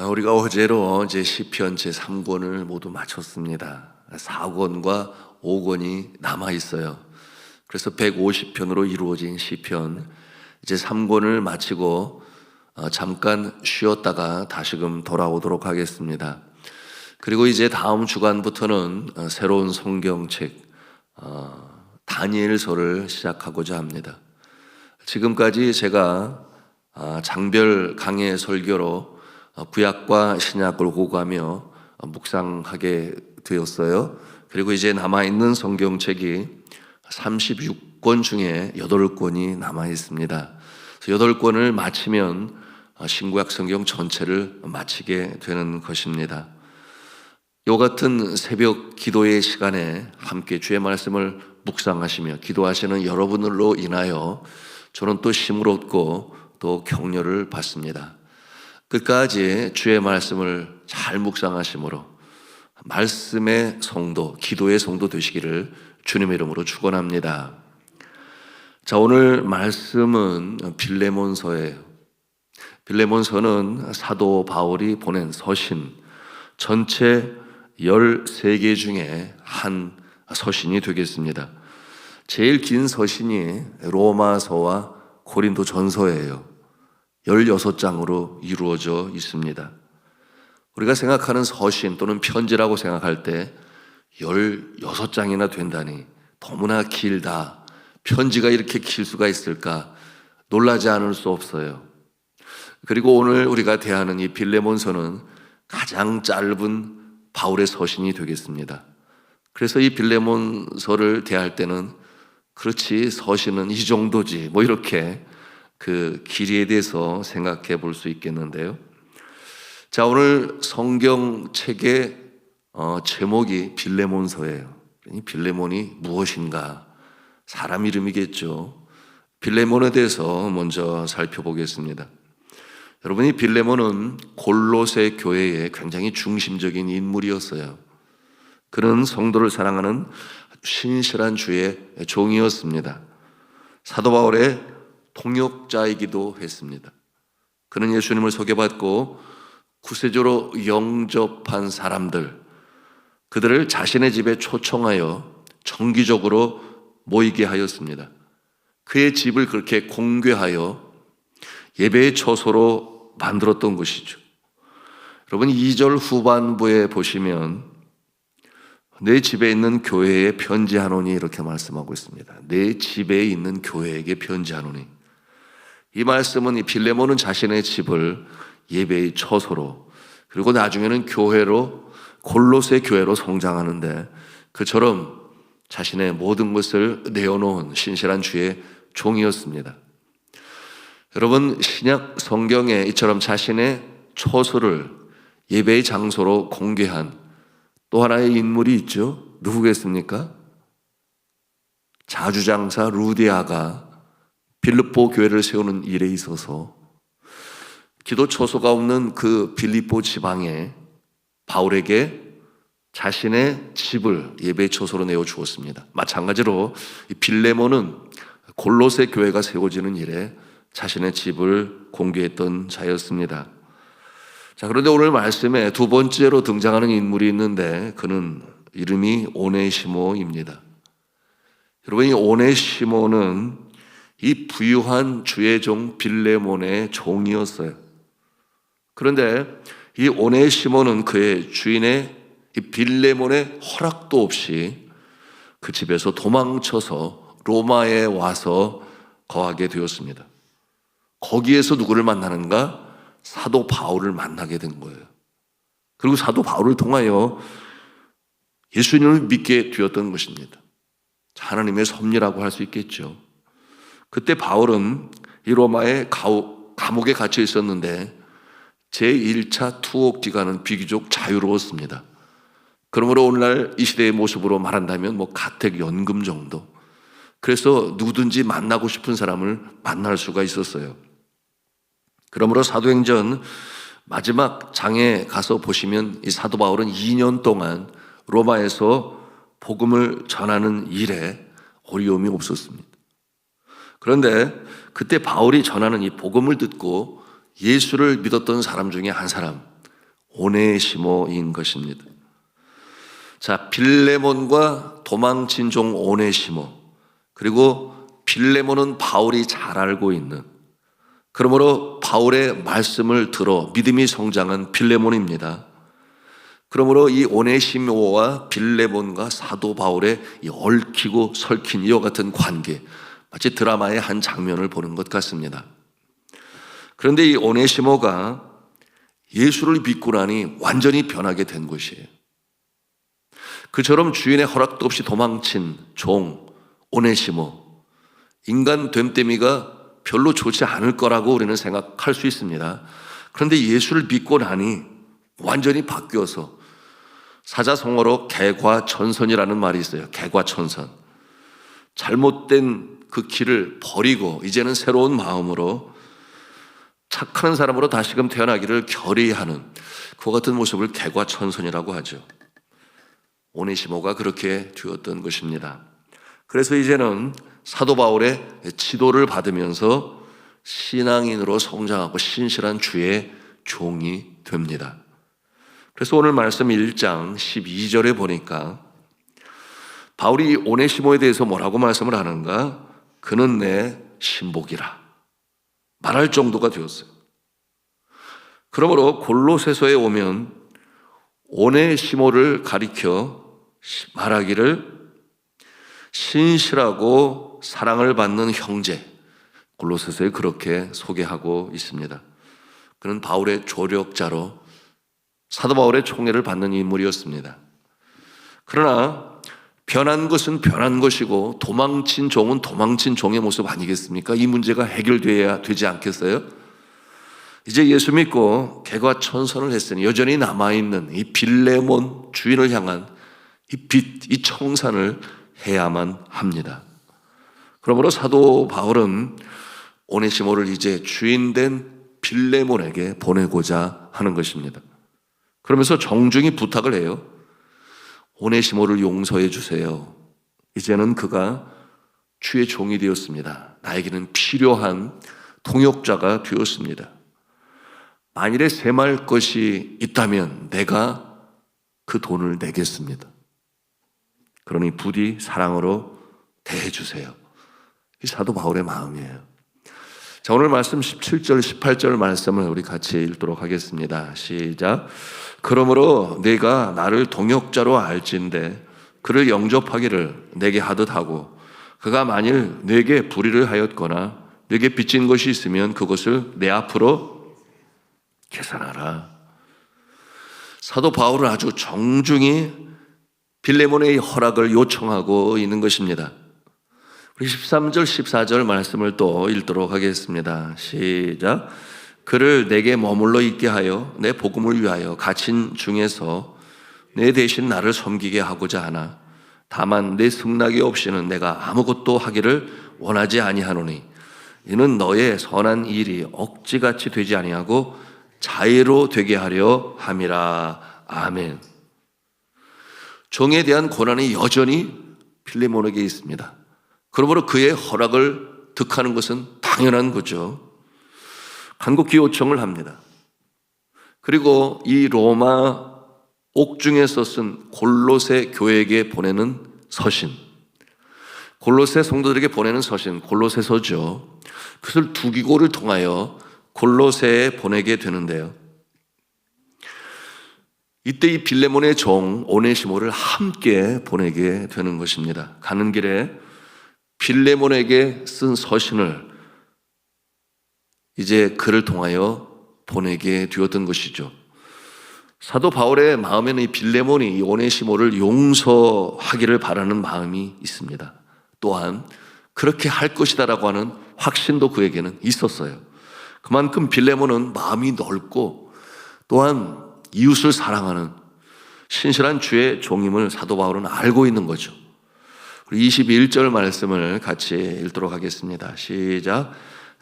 우리가 어제로 이제 시편 제3권을 모두 마쳤습니다. 4권과 5권이 남아 있어요. 그래서 150편으로 이루어진 시편 이제 3권을 마치고 잠깐 쉬었다가 다시금 돌아오도록 하겠습니다. 그리고 이제 다음 주간부터는 새로운 성경책 다니엘서를 시작하고자 합니다. 지금까지 제가 장별 강해 설교로 구약과 신약을 오가며 묵상하게 되었어요. 그리고 이제 남아있는 성경책이 36권 중에 8권이 남아 있습니다. 8권을 마치면 신구약 성경 전체를 마치게 되는 것입니다. 이 같은 새벽 기도의 시간에 함께 주의 말씀을 묵상하시며 기도하시는 여러분들로 인하여 저는 또 힘을 얻고 또 격려를 받습니다. 끝까지 주의 말씀을 잘 묵상하심으로 말씀의 성도, 기도의 성도 되시기를 주님의 이름으로 축원합니다. 자, 오늘 말씀은 빌레몬서예요. 빌레몬서는 사도 바울이 보낸 서신, 전체 13개 중에 한 서신이 되겠습니다. 제일 긴 서신이 로마서와 고린도 전서예요. 16장으로 이루어져 있습니다. 우리가 생각하는 서신 또는 편지라고 생각할 때 16장이나 된다니 너무나 길다. 편지가 이렇게 길 수가 있을까? 놀라지 않을 수 없어요. 그리고 오늘 우리가 대하는 이 빌레몬서는 가장 짧은 바울의 서신이 되겠습니다. 그래서 이 빌레몬서를 대할 때는 그렇지 서신은 이 정도지 뭐 이렇게 그 길이에 대해서 생각해 볼 수 있겠는데요. 자, 오늘 성경책의 제목이 빌레몬서예요. 이 빌레몬이 무엇인가? 사람 이름이겠죠. 빌레몬에 대해서 먼저 살펴보겠습니다. 여러분이 빌레몬은 골로새 교회의 굉장히 중심적인 인물이었어요. 그는 성도를 사랑하는 신실한 주의 종이었습니다. 사도 바울의 통역자이기도 했습니다. 그는 예수님을 소개받고 구세주로 영접한 사람들, 그들을 자신의 집에 초청하여 정기적으로 모이게 하였습니다. 그의 집을 그렇게 공개하여 예배의 처소로 만들었던 것이죠. 여러분 2절 후반부에 보시면 내 집에 있는 교회에 편지하노니 이렇게 말씀하고 있습니다. 내 집에 있는 교회에게 편지하노니. 이 말씀은 이 빌레몬은 자신의 집을 예배의 처소로 그리고 나중에는 교회로 골로새 교회로 성장하는데 그처럼 자신의 모든 것을 내어놓은 신실한 주의 종이었습니다. 여러분 신약 성경에 이처럼 자신의 처소를 예배의 장소로 공개한 또 하나의 인물이 있죠. 누구겠습니까? 자주장사 루디아가 빌립보 교회를 세우는 일에 있어서 기도 처소가 없는 그 빌립보 지방에 바울에게 자신의 집을 예배의 처소로 내어 주었습니다. 마찬가지로 빌레몬은 골로새 교회가 세워지는 일에 자신의 집을 공개했던 자였습니다. 자, 그런데 오늘 말씀에 두 번째로 등장하는 인물이 있는데 그는 이름이 오네시모입니다. 여러분 이 오네시모는 이 부유한 주의 종 빌레몬의 종이었어요. 그런데 이 오네시모는 그의 주인의 이 빌레몬의 허락도 없이 그 집에서 도망쳐서 로마에 와서 거하게 되었습니다. 거기에서 누구를 만나는가? 사도 바울을 만나게 된 거예요. 그리고 사도 바울을 통하여 예수님을 믿게 되었던 것입니다. 하나님의 섭리라고 할 수 있겠죠. 그때 바울은 이 로마의 감옥에 갇혀 있었는데 제1차 투옥 기간은 비교적 자유로웠습니다. 그러므로 오늘날 이 시대의 모습으로 말한다면 가택연금 정도. 그래서 누구든지 만나고 싶은 사람을 만날 수가 있었어요. 그러므로 사도행전 마지막 장에 가서 보시면 이 사도 바울은 2년 동안 로마에서 복음을 전하는 일에 어려움이 없었습니다. 그런데 그때 바울이 전하는 이 복음을 듣고 예수를 믿었던 사람 중에 한 사람, 오네시모인 것입니다. 자, 빌레몬과 도망친 종 오네시모, 그리고 빌레몬은 바울이 잘 알고 있는, 그러므로 바울의 말씀을 들어 믿음이 성장한 빌레몬입니다. 그러므로 이 오네시모와 빌레몬과 사도 바울의 이 얽히고 설킨 이와 같은 관계, 마치 드라마의 한 장면을 보는 것 같습니다. 그런데 이 오네시모가 예수를 믿고 나니 완전히 변하게 된 것이에요. 그처럼 주인의 허락도 없이 도망친 종 오네시모, 인간 됨됨이가 별로 좋지 않을 거라고 우리는 생각할 수 있습니다. 그런데 예수를 믿고 나니 완전히 바뀌어서, 사자성어로 개과천선이라는 말이 있어요. 개과천선. 잘못된 그 길을 버리고 이제는 새로운 마음으로 착한 사람으로 다시금 태어나기를 결의하는 그와 같은 모습을 개과천선이라고 하죠. 오네시모가 그렇게 되었던 것입니다. 그래서 이제는 사도 바울의 지도를 받으면서 신앙인으로 성장하고 신실한 주의 종이 됩니다. 그래서 오늘 말씀 1장 12절에 보니까 바울이 오네시모에 대해서 뭐라고 말씀을 하는가? 그는 내 신복이라 말할 정도가 되었어요. 그러므로 골로새서에 오면 오네시모를 가리켜 말하기를 신실하고 사랑을 받는 형제, 골로새서에 그렇게 소개하고 있습니다. 그는 바울의 조력자로 사도 바울의 총애를 받는 인물이었습니다. 그러나 변한 것은 변한 것이고 도망친 종은 도망친 종의 모습 아니겠습니까? 이 문제가 해결되어야 되지 않겠어요? 이제 예수 믿고 개과천선을 했으니 여전히 남아있는 이 빌레몬 주인을 향한 이 빚, 이 청산을 해야만 합니다. 그러므로 사도 바울은 오네시모를 이제 주인된 빌레몬에게 보내고자 하는 것입니다. 그러면서 정중히 부탁을 해요. 오네시모를 용서해 주세요. 이제는 그가 주의 종이 되었습니다. 나에게는 필요한 통역자가 되었습니다. 만일에 셈할 것이 있다면 내가 그 돈을 내겠습니다. 그러니 부디 사랑으로 대해 주세요. 이 사도 바울의 마음이에요. 자, 오늘 말씀 17절, 18절 말씀을 우리 같이 읽도록 하겠습니다. 시작. 그러므로 내가 나를 동역자로 알진대 그를 영접하기를 내게 하듯 하고 그가 만일 내게 불의를 하였거나 내게 빚진 것이 있으면 그것을 내 앞으로 계산하라. 사도 바울은 아주 정중히 빌레몬의 허락을 요청하고 있는 것입니다. 우리 13절, 14절 말씀을 또 읽도록 하겠습니다. 시작. 그를 내게 머물러 있게 하여 내 복음을 위하여 갇힌 중에서 내 대신 나를 섬기게 하고자 하나 다만 내 승낙이 없이는 내가 아무것도 하기를 원하지 아니하노니 이는 너의 선한 일이 억지같이 되지 아니하고 자의로 되게 하려 함이라. 아멘. 종에 대한 권한이 여전히 빌레몬에게 있습니다. 그러므로 그의 허락을 득하는 것은 당연한 거죠. 간곡히 요청을 합니다. 그리고 이 로마 옥중에서 쓴 골로새 교회에게 보내는 서신, 골로새 성도들에게 보내는 서신, 골로새서죠. 그것을 두기고를 통하여 골로새에 보내게 되는데요. 이때 이 빌레몬의 종 오네시모를 함께 보내게 되는 것입니다. 가는 길에 빌레몬에게 쓴 서신을 이제 그를 통하여 보내게 되었던 것이죠. 사도 바울의 마음에는 이 빌레몬이 이 오네시모를 용서하기를 바라는 마음이 있습니다. 또한 그렇게 할 것이다라고 하는 확신도 그에게는 있었어요. 그만큼 빌레몬은 마음이 넓고 또한 이웃을 사랑하는 신실한 주의 종임을 사도 바울은 알고 있는 거죠. 21절 말씀을 같이 읽도록 하겠습니다. 시작.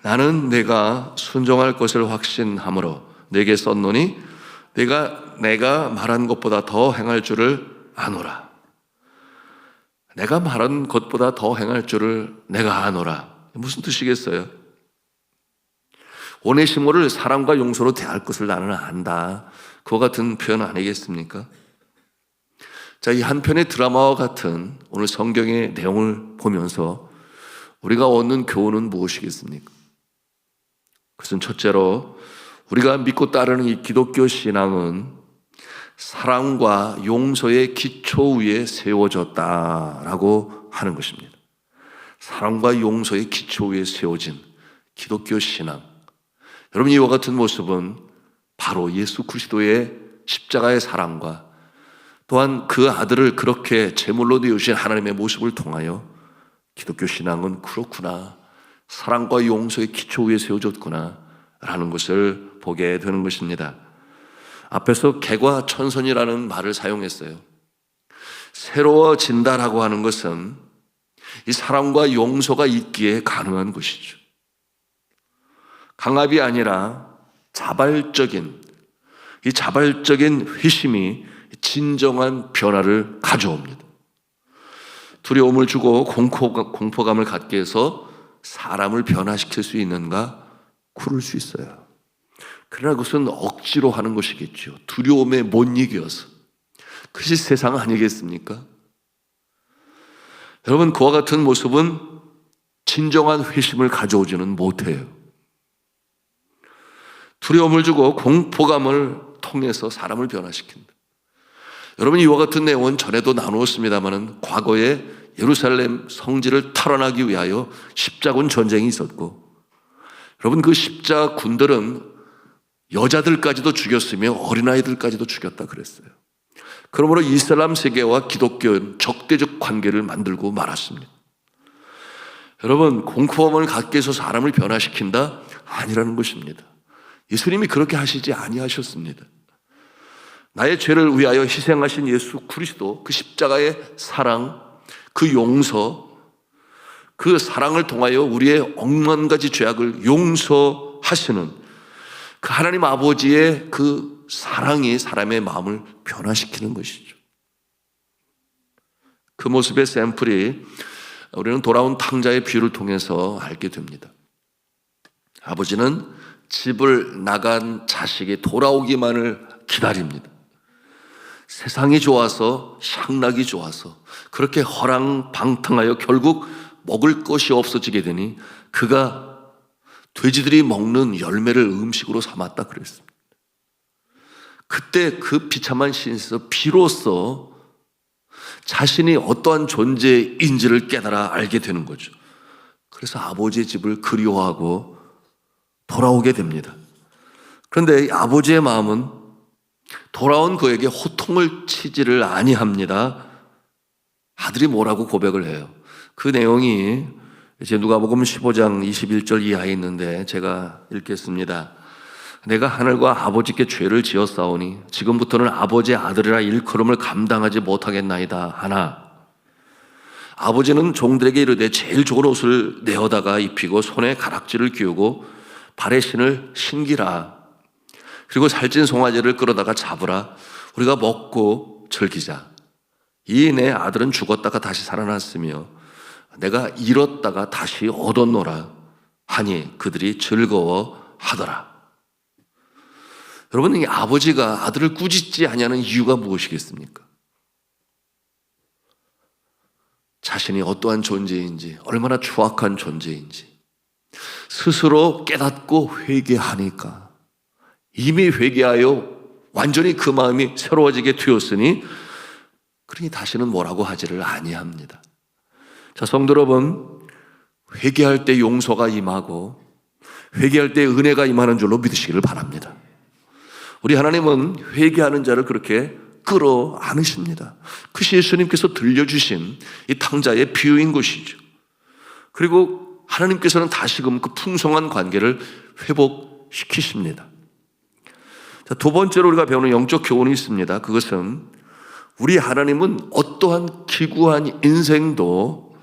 나는 내가 순종할 것을 확신함으로 내게 썼노니 내가 말한 것보다 더 행할 줄을 아노라. 내가 말한 것보다 더 행할 줄을 내가 아노라. 무슨 뜻이겠어요? 오네시모를 사랑과 용서로 대할 것을 나는 안다. 그와 같은 표현 아니겠습니까? 자, 이 한편의 드라마와 같은 오늘 성경의 내용을 보면서 우리가 얻는 교훈은 무엇이겠습니까? 그것은 첫째로 우리가 믿고 따르는 이 기독교 신앙은 사랑과 용서의 기초 위에 세워졌다라고 하는 것입니다. 사랑과 용서의 기초 위에 세워진 기독교 신앙. 여러분, 이와 같은 모습은 바로 예수 그리스도의 십자가의 사랑과 또한 그 아들을 그렇게 제물로 내어주신 하나님의 모습을 통하여 기독교 신앙은 그렇구나, 사랑과 용서의 기초 위에 세워졌구나 라는 것을 보게 되는 것입니다. 앞에서 개과천선이라는 말을 사용했어요. 새로워진다라고 하는 것은 이 사랑과 용서가 있기에 가능한 것이죠. 강압이 아니라 이 자발적인 회심이 진정한 변화를 가져옵니다. 두려움을 주고 공포감을 갖게 해서 사람을 변화시킬 수 있는가? 그럴 수 있어요. 그러나 그것은 억지로 하는 것이겠죠. 두려움에 못 이겨서. 그것이 세상 아니겠습니까? 여러분, 그와 같은 모습은 진정한 회심을 가져오지는 못해요. 두려움을 주고 공포감을 통해서 사람을 변화시킨다. 여러분, 이와 같은 내용은 전에도 나누었습니다만 과거에 예루살렘 성지를 탈환하기 위하여 십자군 전쟁이 있었고, 여러분, 그 십자군들은 여자들까지도 죽였으며 어린아이들까지도 죽였다 그랬어요. 그러므로 이슬람 세계와 기독교는 적대적 관계를 만들고 말았습니다. 여러분, 공포감을 갖게 해서 사람을 변화시킨다? 아니라는 것입니다. 예수님이 그렇게 하시지 아니하셨습니다. 나의 죄를 위하여 희생하신 예수 그리스도, 그 십자가의 사랑, 그 용서, 그 사랑을 통하여 우리의 억만 가지 죄악을 용서하시는 그 하나님 아버지의 그 사랑이 사람의 마음을 변화시키는 것이죠. 그 모습의 샘플이 우리는 돌아온 탕자의 비유를 통해서 알게 됩니다. 아버지는 집을 나간 자식이 돌아오기만을 기다립니다. 세상이 좋아서, 향락이 좋아서 그렇게 허랑방탕하여 결국 먹을 것이 없어지게 되니 그가 돼지들이 먹는 열매를 음식으로 삼았다 그랬습니다. 그때 그 비참한 신에서 비로소 자신이 어떠한 존재인지를 깨달아 알게 되는 거죠. 그래서 아버지의 집을 그리워하고 돌아오게 됩니다. 그런데 아버지의 마음은 돌아온 그에게 호통을 치지를 아니합니다. 아들이 뭐라고 고백을 해요. 그 내용이 이제 누가복음 15장 21절 이하에 있는데 제가 읽겠습니다. 내가 하늘과 아버지께 죄를 지었사오니 지금부터는 아버지의 아들이라 일컬음을 감당하지 못하겠나이다 하나, 아버지는 종들에게 이르되 제일 좋은 옷을 내어다가 입히고 손에 가락지를 끼우고 발에 신을 신기라. 그리고 살찐 송아지를 끌어다가 잡으라. 우리가 먹고 즐기자. 이 내 아들은 죽었다가 다시 살아났으며 내가 잃었다가 다시 얻었노라 하니 그들이 즐거워하더라. 여러분, 이 아버지가 아들을 꾸짖지 아니하는 이유가 무엇이겠습니까? 자신이 어떠한 존재인지, 얼마나 추악한 존재인지 스스로 깨닫고 회개하니까, 이미 회개하여 완전히 그 마음이 새로워지게 되었으니 그러니 다시는 뭐라고 하지를 아니합니다. 자, 성도 여러분, 회개할 때 용서가 임하고 회개할 때 은혜가 임하는 줄로 믿으시기를 바랍니다. 우리 하나님은 회개하는 자를 그렇게 끌어안으십니다. 그것이 예수님께서 들려주신 이 탕자의 비유인 것이죠. 그리고 하나님께서는 다시금 그 풍성한 관계를 회복시키십니다. 자, 두 번째로 우리가 배우는 영적 교훈이 있습니다. 그것은 우리 하나님은 어떠한 기구한 인생도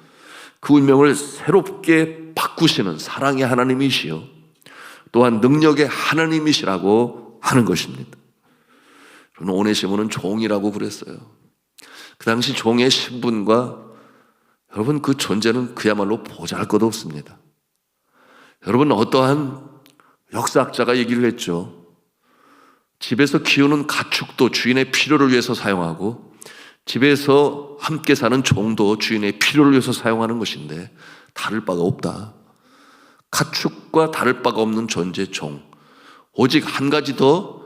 그 운명을 새롭게 바꾸시는 사랑의 하나님이시요 또한 능력의 하나님이시라고 하는 것입니다. 오네시모는 종이라고 그랬어요. 그 당시 종의 신분과 여러분, 그 존재는 그야말로 보잘것없습니다. 여러분, 어떠한 역사학자가 얘기를 했죠. 집에서 키우는 가축도 주인의 필요를 위해서 사용하고 집에서 함께 사는 종도 주인의 필요를 위해서 사용하는 것인데 다를 바가 없다. 가축과 다를 바가 없는 존재 종. 오직 한 가지 더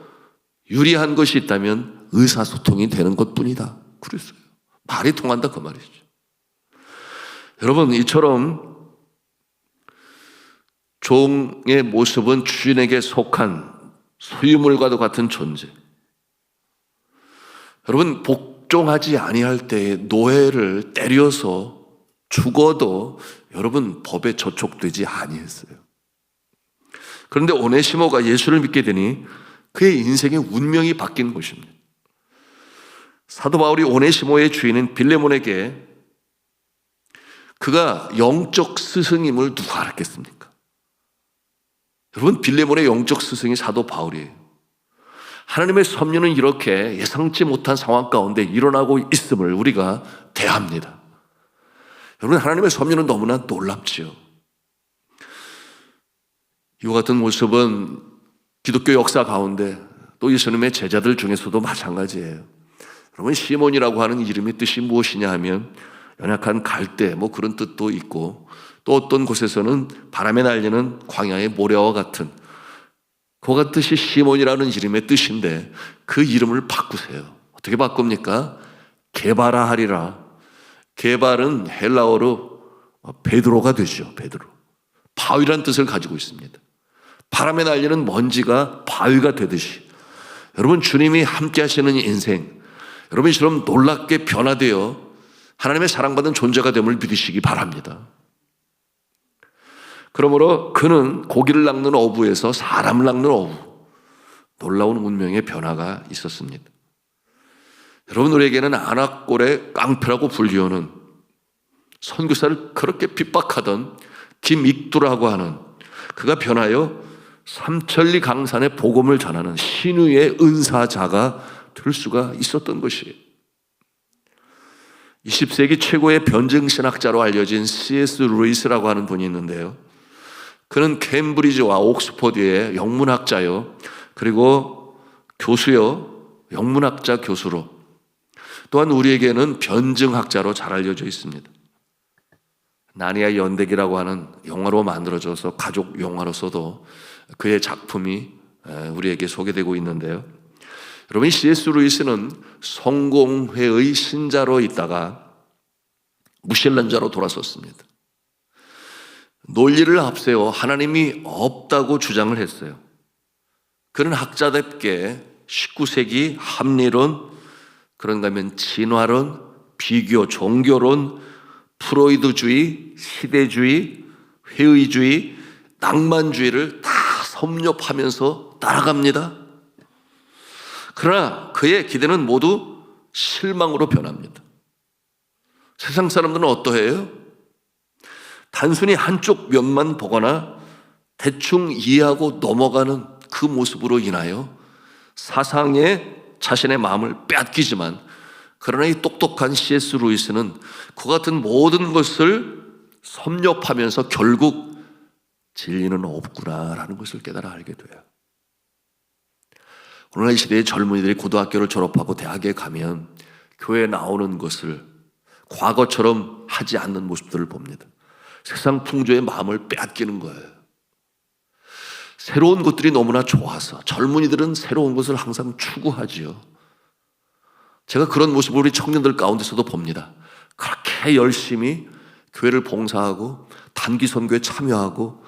유리한 것이 있다면 의사소통이 되는 것뿐이다. 그랬어요. 말이 통한다 그 말이죠. 여러분, 이처럼 종의 모습은 주인에게 속한 소유물과도 같은 존재. 여러분, 복종하지 아니할 때에 노예를 때려서 죽어도 여러분 법에 저촉되지 아니했어요. 그런데 오네시모가 예수를 믿게 되니 그의 인생의 운명이 바뀐 것입니다. 사도 바울이 오네시모의 주인인 빌레몬에게 그가 영적 스승임을 누가 알았겠습니까? 여러분, 빌레몬의 영적 스승이 사도 바울이에요. 하나님의 섭리는 이렇게 예상치 못한 상황 가운데 일어나고 있음을 우리가 대합니다. 여러분, 하나님의 섭리는 너무나 놀랍지요. 이와 같은 모습은 기독교 역사 가운데 또 예수님의 제자들 중에서도 마찬가지예요. 여러분, 시몬이라고 하는 이름의 뜻이 무엇이냐 하면 연약한 갈대 그런 뜻도 있고, 또 어떤 곳에서는 바람에 날리는 광야의 모래와 같은 그와 같듯이 시몬이라는 이름의 뜻인데 그 이름을 바꾸세요. 어떻게 바꿉니까? 게바라 하리라. 게발은 헬라어로 베드로가 되죠. 베드로. 바위란 뜻을 가지고 있습니다. 바람에 날리는 먼지가 바위가 되듯이 여러분, 주님이 함께 하시는 인생, 여러분처럼 놀랍게 변화되어 하나님의 사랑받는 존재가 됨을 믿으시기 바랍니다. 그러므로 그는 고기를 낚는 어부에서 사람을 낚는 어부, 놀라운 운명의 변화가 있었습니다. 여러분, 우리에게는 안악골의 깡패라고 불리우는 선교사를 그렇게 핍박하던 김익두라고 하는 그가 변하여 삼천리 강산의 복음을 전하는 신유의 은사자가 될 수가 있었던 것이에요. 20세기 최고의 변증신학자로 알려진 C.S. 루이스라고 하는 분이 있는데요. 그는 캠브리지와 옥스퍼드의 영문학자요, 그리고 교수요, 영문학자 교수로, 또한 우리에게는 변증학자로 잘 알려져 있습니다. 나니아 연대기라고 하는 영화로 만들어져서 가족 영화로서도 그의 작품이 우리에게 소개되고 있는데요. 여러분, C.S. 루이스는 성공회의 신자로 있다가 무신론자로 돌아섰습니다. 논리를 앞세워 하나님이 없다고 주장을 했어요. 그는 학자답게 19세기 합리론, 그런가 하면 진화론, 비교, 종교론, 프로이드주의, 시대주의, 회의주의, 낭만주의를 다 섭렵하면서 따라갑니다. 그러나 그의 기대는 모두 실망으로 변합니다. 세상 사람들은 어떠해요? 단순히 한쪽 면만 보거나 대충 이해하고 넘어가는 그 모습으로 인하여 사상에 자신의 마음을 빼앗기지만, 그러나 이 똑똑한 C.S. 루이스는 그 같은 모든 것을 섭렵하면서 결국 진리는 없구나라는 것을 깨달아 알게 돼요. 오늘날 이 시대의 젊은이들이 고등학교를 졸업하고 대학에 가면 교회에 나오는 것을 과거처럼 하지 않는 모습들을 봅니다. 세상 풍조의 마음을 빼앗기는 거예요. 새로운 것들이 너무나 좋아서 젊은이들은 새로운 것을 항상 추구하지요. 제가 그런 모습을 우리 청년들 가운데서도 봅니다. 그렇게 열심히 교회를 봉사하고 단기 선교에 참여하고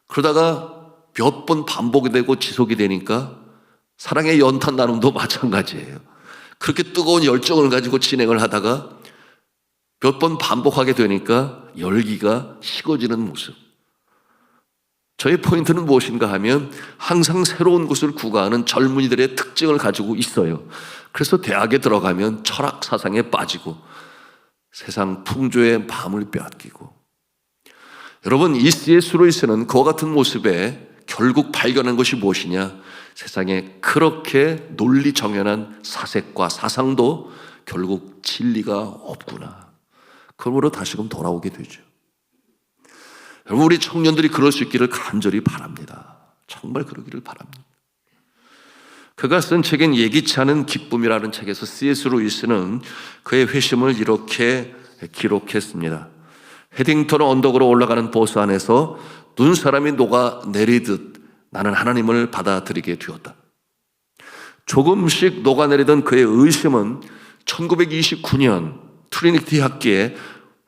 그러다가 몇 번 반복이 되고 지속이 되니까 사랑의 연탄 나눔도 마찬가지예요. 그렇게 뜨거운 열정을 가지고 진행을 하다가 몇 번 반복하게 되니까 열기가 식어지는 모습. 저의 포인트는 무엇인가 하면 항상 새로운 것을 구가하는 젊은이들의 특징을 가지고 있어요. 그래서 대학에 들어가면 철학 사상에 빠지고 세상 풍조의 마음을 빼앗기고, 여러분, 이 C.S. 루이스는 그와 같은 모습에 결국 발견한 것이 무엇이냐? 세상에 그렇게 논리 정연한 사색과 사상도 결국 진리가 없구나. 그러므로 다시금 돌아오게 되죠. 여러분, 우리 청년들이 그럴 수 있기를 간절히 바랍니다. 정말 그러기를 바랍니다. 그가 쓴 책인 예기치 않은 기쁨이라는 책에서 C.S. 루이스는 그의 회심을 이렇게 기록했습니다. 헤딩턴 언덕으로 올라가는 버스 안에서 눈사람이 녹아 내리듯 나는 하나님을 받아들이게 되었다. 조금씩 녹아내리던 그의 의심은 1929년 트리니티 학기에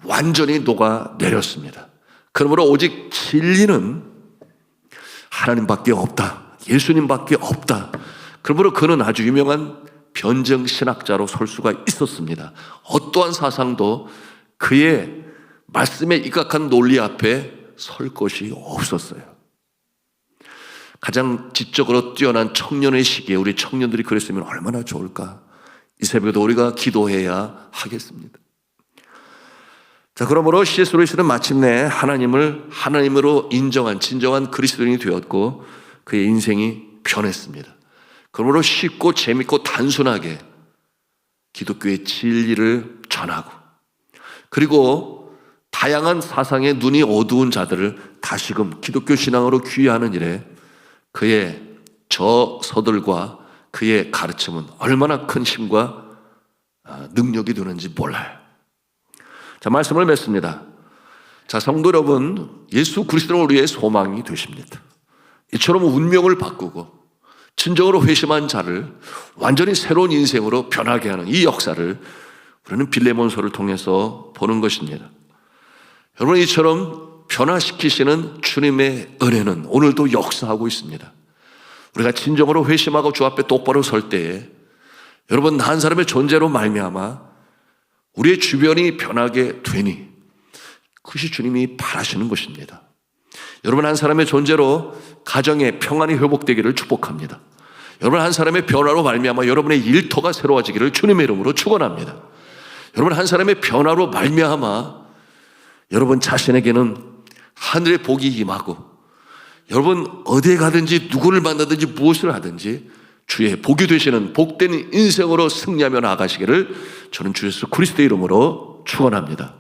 완전히 녹아내렸습니다. 그러므로 오직 진리는 하나님밖에 없다, 예수님밖에 없다. 그러므로 그는 아주 유명한 변증신학자로 설 수가 있었습니다. 어떠한 사상도 그의 말씀에 입각한 논리 앞에 설 것이 없었어요. 가장 지적으로 뛰어난 청년의 시기에 우리 청년들이 그랬으면 얼마나 좋을까. 이 새벽에도 우리가 기도해야 하겠습니다. 자, 그러므로 C.S. 루이스는 마침내 하나님을 하나님으로 인정한 진정한 그리스도인이 되었고 그의 인생이 변했습니다. 그러므로 쉽고 재밌고 단순하게 기독교의 진리를 전하고, 그리고 다양한 사상의 눈이 어두운 자들을 다시금 기독교 신앙으로 귀하는 일에 그의 저서들과 그의 가르침은 얼마나 큰 힘과 능력이 되는지 몰라요. 자, 말씀을 맺습니다. 자, 성도 여러분, 예수 그리스도는 우리의 소망이 되십니다. 이처럼 운명을 바꾸고 진정으로 회심한 자를 완전히 새로운 인생으로 변하게 하는 이 역사를 우리는 빌레몬서를 통해서 보는 것입니다. 여러분, 이처럼 변화시키시는 주님의 은혜는 오늘도 역사하고 있습니다. 우리가 진정으로 회심하고 주 앞에 똑바로 설 때에 여러분, 한 사람의 존재로 말미암아 우리의 주변이 변하게 되니 그것이 주님이 바라시는 것입니다. 여러분, 한 사람의 존재로 가정의 평안이 회복되기를 축복합니다. 여러분, 한 사람의 변화로 말미암아 여러분의 일터가 새로워지기를 주님의 이름으로 축원합니다. 여러분, 한 사람의 변화로 말미암아 여러분 자신에게는 하늘의 복이 임하고, 여러분 어디에 가든지 누구를 만나든지 무엇을 하든지 주의 복이 되시는 복된 인생으로 승리하며 나아가시기를 저는 주 예수 그리스도의 이름으로 축원합니다.